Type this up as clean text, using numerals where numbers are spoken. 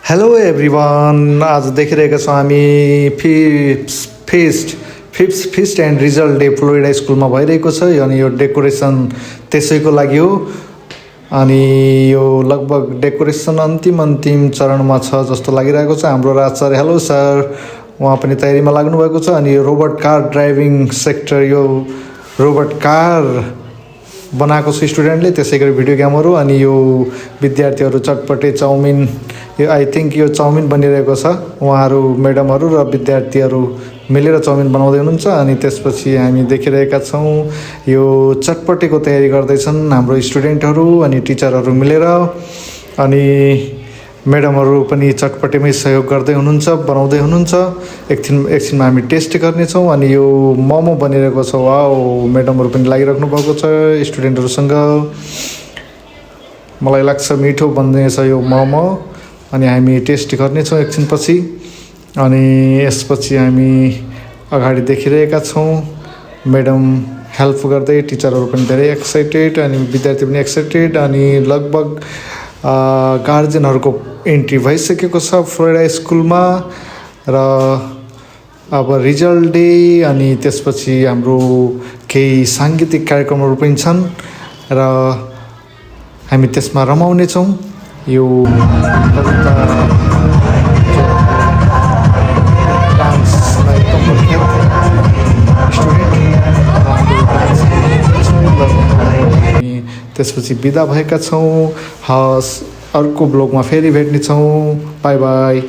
Hello everyone, आज देखिरहेका छौँ हामी fifth fest and result day Florida स्कुलमा भइरहेको छ। अनि यो डेकोरेसन त्यसैको लागि हो। अनि यो लगभग डेकोरेसन अन्तिम चरणमा छ जस्तो लागिरहेको छ। हाम्रो राज सर, हेलो सर, उहाँ पनि तयारीमा लाग्नुभएको छ। अनि यो रोबोट कार ड्राइभिङ सेक्टर, यो रोबोट कार बनाएको छ स्टुडेन्टले, त्यसै गरी भिडियो गेमहरू। अनि यो विद्यार्थीहरू चटपटे चाउमिन, यो आई थिङ्क यो चाउमिन बनिरहेको छ। उहाँहरू म्याडमहरू र विद्यार्थीहरू मिलेर चाउमिन बनाउँदै हुनुहुन्छ। अनि त्यसपछि हामी देखिरहेका छौँ यो चटपटेको तयारी गर्दैछन् हाम्रो स्टुडेन्टहरू अनि टिचरहरू मिलेर। अनि म्याडमहरू पनि चटपटेमै सहयोग गर्दै हुनुहुन्छ, बनाउँदै हुनुहुन्छ। एकछिनमा हामी टेस्ट गर्नेछौँ। अनि यो मोमो बनिरहेको छ। वाओ, म्याडमहरू पनि लागिराख्नु भएको छ स्टुडेन्टहरूसँग। मलाई लाग्छ मिठो बन्नेछ यो मोमो। अनि हामी टेस्ट गर्नेछौँ एकछिनपछि। अनि यसपछि हामी अगाडि देखिरहेका छौँ म्याडम हेल्प गर्दै, टिचरहरू पनि धेरै एक्साइटेड अनि विद्यार्थी पनि एक्साइटेड। अनि लगभग गार्जेनहरूको एन्ट्री भइसकेको छ फ्लोरिडा स्कुलमा। र अब रिजल्ट डे अनि त्यसपछि हाम्रो केही साङ्गीतिक कार्यक्रमहरू पनि छन् र हामी त्यसमा रमाउनेछौँ। यो डान्सलाई त्यसपछि बिदा भएका छौँ। हस्, अर्को ब्लगमा फेरि भेट्नेछौँ। By by.